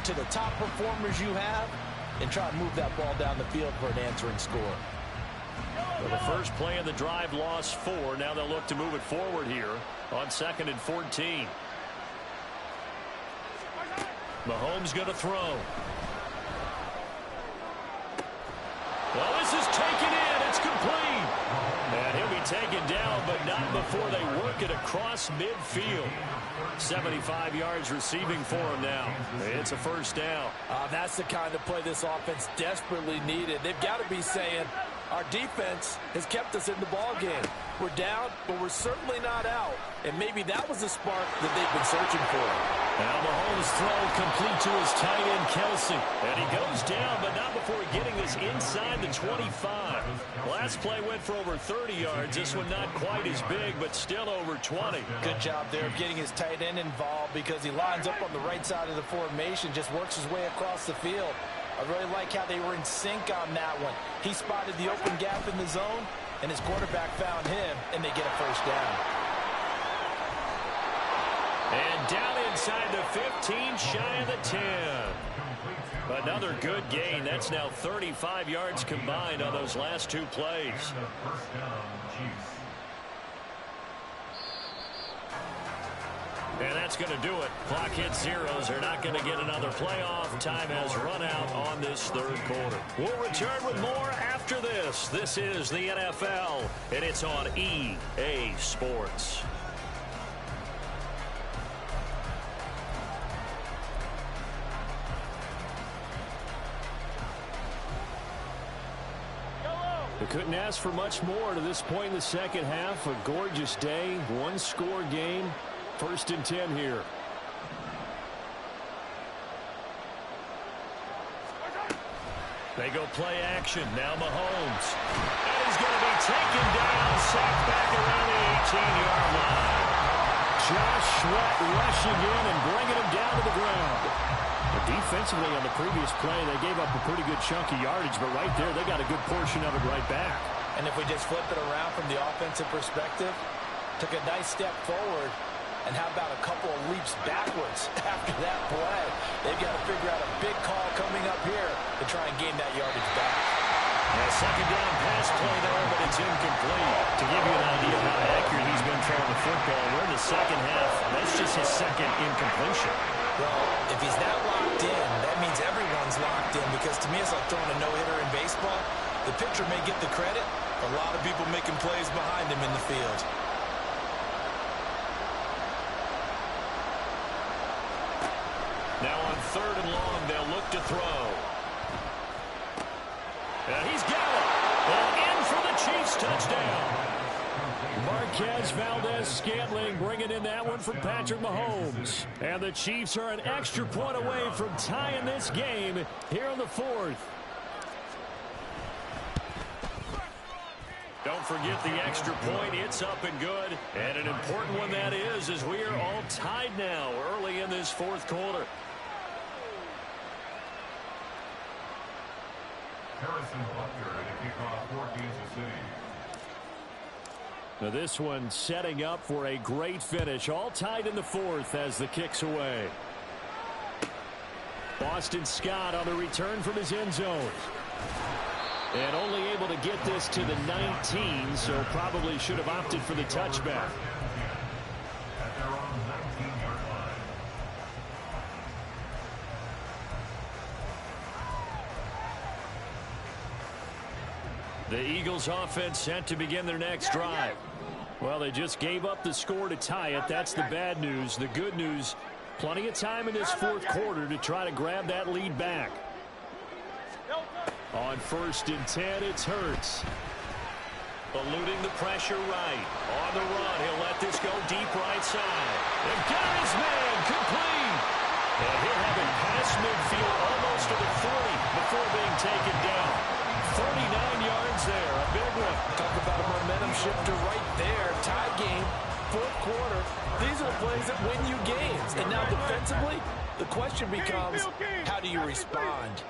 to the top performers you have and try to move that ball down the field for an answering score. Well, the first play of the drive lost 4. Now they'll look to move it forward here on 2nd and 14. Mahomes going to throw. Well, this is taken in. It's complete. And he'll be taken down, but not before they work it across midfield. 75 yards receiving for him now. It's a first down. That's the kind of play this offense desperately needed. They've got to be saying, our defense has kept us in the ball game. We're down, but we're certainly not out. And maybe that was the spark that they've been searching for. Now Mahomes throw complete to his tight end, Kelsey. And he goes down, but not before getting this inside the 25. Last play went for over 30 yards. This one not quite as big, but still over 20. Good job there of getting his tight end involved because he lines up on the right side of the formation, just works his way across the field. I really like how they were in sync on that one. He spotted the open gap in the zone, and his quarterback found him, and they get a first down. And down inside the 15, shy of the 10. Another good gain. That's now 35 yards combined on those last 2 plays. And that's going to do it. Clock hits zeros. They're not going to get another playoff. Time has run out on this 3rd quarter. We'll return with more after this. This is the NFL, and it's on EA Sports. We couldn't ask for much more to this point in the second half. A gorgeous day, 1-score game. 1st and 10 here. They go play action. Now Mahomes. And he's going to be taken down, sacked back around the 18-yard line. Josh Sweat rushing in and bringing him down to the ground. But defensively on the previous play, they gave up a pretty good chunk of yardage, but right there, they got a good portion of it right back. And if we just flip it around from the offensive perspective, took a nice step forward, and how about a couple of leaps backwards after that play? They've got to figure out a big call coming up here to try and gain that yardage back. Yeah, 2nd down pass play there, but it's incomplete. To give you an idea of how accurate he's been throwing the football, we're in the second half. That's just his 2nd incompletion. Well, if he's that locked in, that means everyone's locked in, because to me it's like throwing a no-hitter in baseball. The pitcher may get the credit, a lot of people making plays behind him in the field. Now on 3rd and long, they'll look to throw. And he's got it. And in for the Chiefs touchdown. Marquez Valdez-Scantling bringing in that one for Patrick Mahomes. And the Chiefs are an extra point away from tying this game here in the 4th. Don't forget the extra point. It's up and good. And an important one that is, as we are all tied now early in this 4th quarter. Harrison Butker to kick off for Kansas City. Now this one setting up for a great finish. All tied in the 4th as the kick's away. Boston Scott on the return from his end zone. And only able to get this to the 19, so probably should have opted for the touchback. At their own 19-yard line. The Eagles offense set to begin their next drive. Well, they just gave up the score to tie it. That's the bad news. The good news, plenty of time in this 4th quarter to try to grab that lead back. On 1st and 10, it's Hurts. Eluding the pressure right. On the run, he'll let this go deep right side. And got his man, complete. And he'll have it past midfield almost to the 40 before being taken down. 39 yards there, a big one. Talk about a momentum shifter right there. Tie game, 4th quarter. These are the plays that win you games. And now defensively, the question becomes, how do you respond?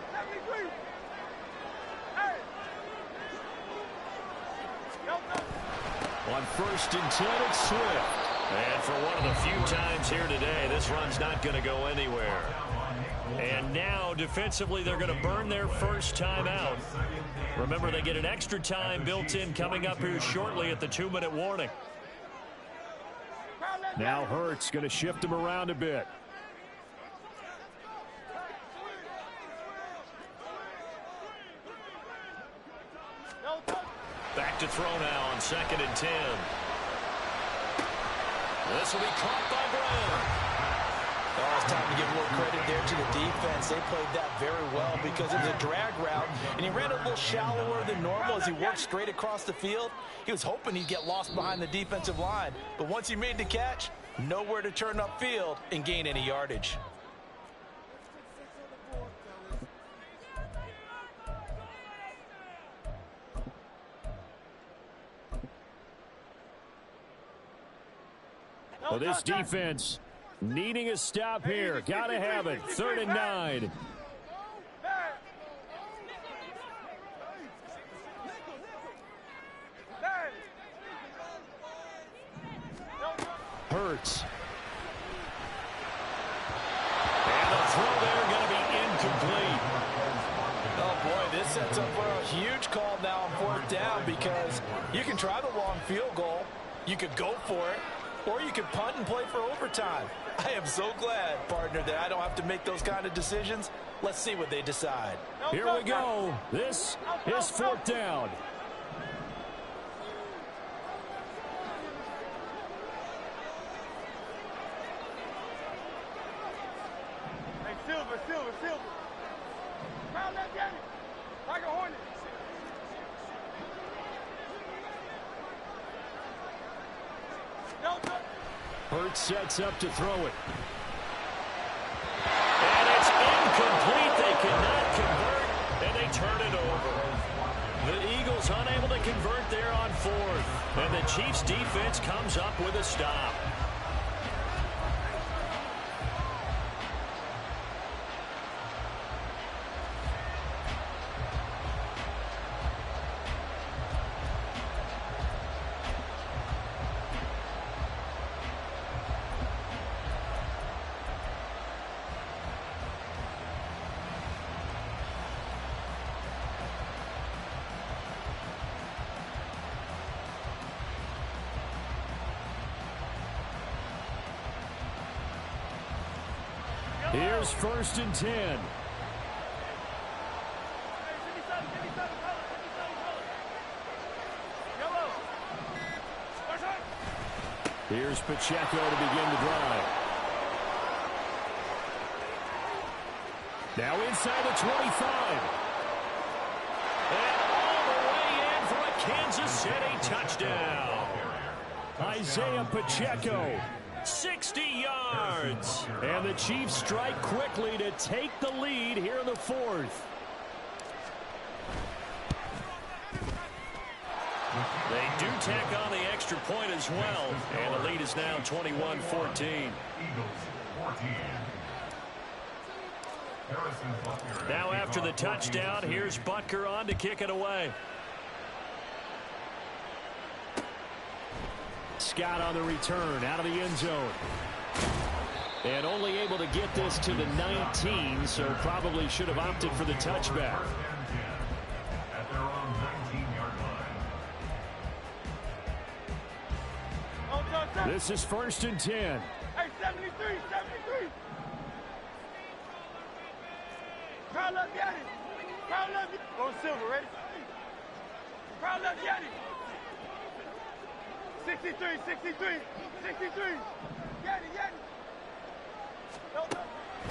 On 1st and 10, it's Swift. And for one of the few times here today, this run's not going to go anywhere. And now, defensively, they're going to burn their first timeout. Remember, they get an extra time built in coming up here shortly at the 2-minute warning. Now Hurts going to shift him around a bit. Back to throw now on 2nd and 10. This will be caught by Brown. Oh, it's time to give a little credit there to the defense. They played that very well because it was a drag route, and he ran a little shallower than normal as he worked straight across the field. He was hoping he'd get lost behind the defensive line, but once he made the catch, nowhere to turn upfield and gain any yardage. Well, this defense needing a stop here. Got to have it. 3rd and 9. Hurts. And the throw there going to be incomplete. Oh, boy, this sets up for a huge call now on 4th down because you can try the long field goal. You could go for it. Or you could punt and play for overtime. I am so glad, partner, that I don't have to make those kind of decisions. Let's see what they decide. Here we go. This is 4th down. Hey, Silver. Round that game. Like a Hornet. Hurts sets up to throw it. And it's incomplete. They cannot convert, and they turn it over. The Eagles unable to convert there on 4th. And the Chiefs defense comes up with a stop. Here's 1st and 10. Here's Pacheco to begin the drive. Now inside the 25. And all the way in for a Kansas City touchdown. Isaiah Pacheco. 60 yards. And the Chiefs strike quickly to take the lead here in the 4th. They do tack on the extra point as well. And the lead is now 21-14. Eagles 14. Now after the touchdown, here's Butker on to kick it away. Scott on the return out of the end zone. And only able to get this to the 19, so probably should have opted for the touchback. At their own 19-yard line. This is 1st and 10. Hey, 73. Crowd up, get it. Go Silver, ready? Crowd up, get it. 63. Get it.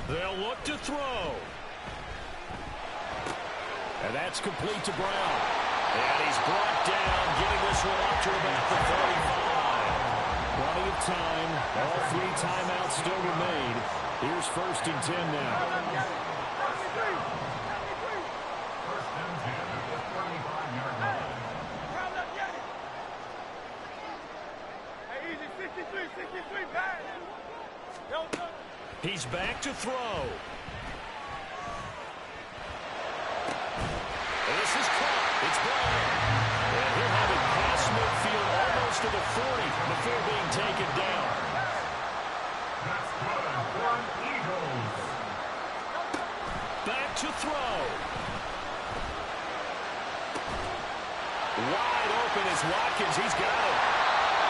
They'll look to throw. And that's complete to Brown. And he's brought down, getting this one up to about the 35. Plenty of time. All 3 timeouts still remain. Here's 1st and 10 now. First and 10 at the 35-yard line. Hey, easy, 63, back. He's back to throw. This is caught. It's Brown. And he'll have it past midfield almost to the 40 before being taken down. That's good for Eagles. back to throw. Wide open is Watkins. He's got it.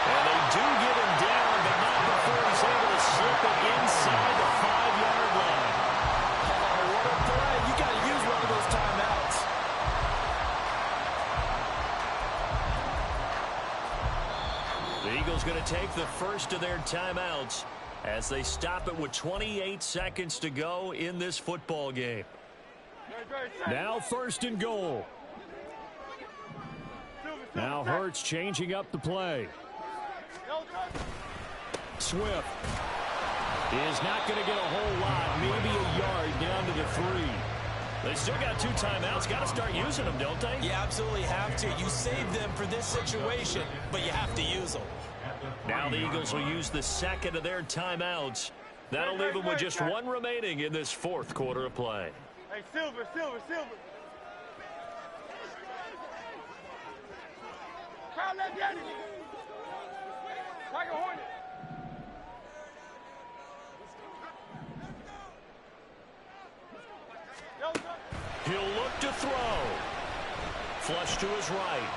And they do get him down, but not before he's able to slip it inside the 5-yard line. Oh, what a play. You got to use one of those timeouts. The Eagles going to take the first of their timeouts as they stop it with 28 seconds to go in this football game. Now 1st and goal. Now Hurts changing up the play. Swift is not going to get a whole lot, maybe a yard down to the 3. They still got 2 timeouts. Got to start using them, don't they? You absolutely have to. You save them for this situation, but you have to use them. Now the Eagles will use the second of their timeouts. That'll leave them with just 1 remaining in this 4th quarter of play. Hey, Silver. Kyle left Yanni. Tiger Hornet. He'll look to throw. Flush to his right.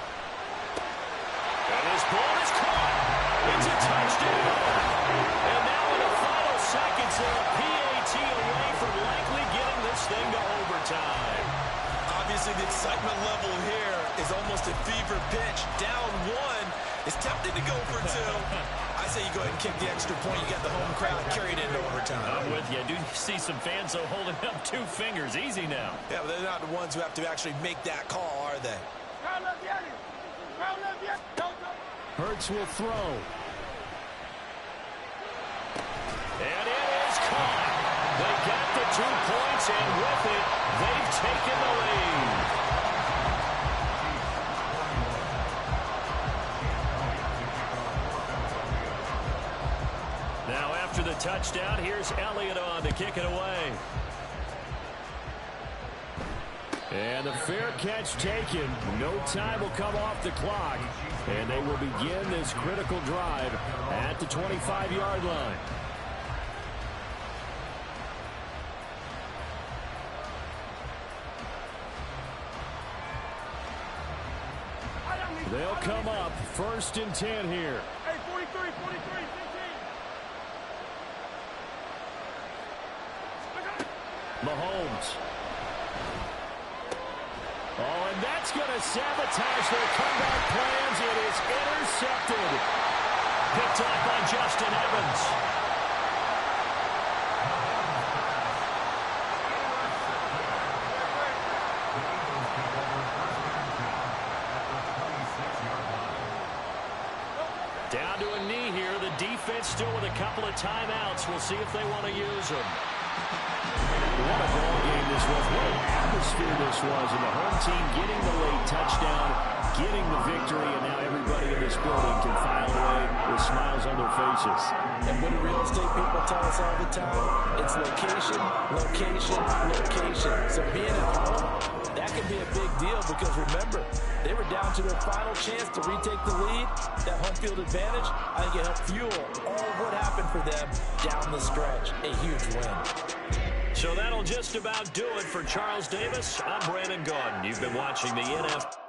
And his ball is caught. It's a touchdown. And now in the final seconds, they're a PAT away from likely getting this thing to overtime. Obviously, the excitement level here is almost a fever pitch. Down 1 is tempted to go for 2. I say you go ahead and kick the extra point. You got the home crowd carried into overtime. I'm with you. I do see some fans though holding up 2 fingers. Easy now. Yeah, but they're not the ones who have to actually make that call, are they? Hurts will throw. And it is caught. They got the 2 points, and with it, they've taken the lead. Now after the touchdown, here's Elliott on to kick it away. And the fair catch taken. No time will come off the clock. And they will begin this critical drive at the 25-yard line. They'll come up 1st and 10 here. Hey, 43, 16. Mahomes. Oh, and that's going to sabotage their comeback plans. It is intercepted. Picked up by Justin Evans. Down to a knee here. The defense still with a couple of timeouts. We'll see if they want to use them. What a ball game this was. What an atmosphere this was. And the home team getting the late touchdown, getting the victory, and now everybody in this building can file away with smiles on their faces. And what do real estate people tell us all the time? It's location, location, location. So being at home, that can be a big deal because remember, they were down to their final chance to retake the lead. That home field advantage, I think it helped fuel all what happened for them down the stretch. A huge win. So that'll just about do it for Charles Davis. I'm Brandon Gaudin. You've been watching the NFL.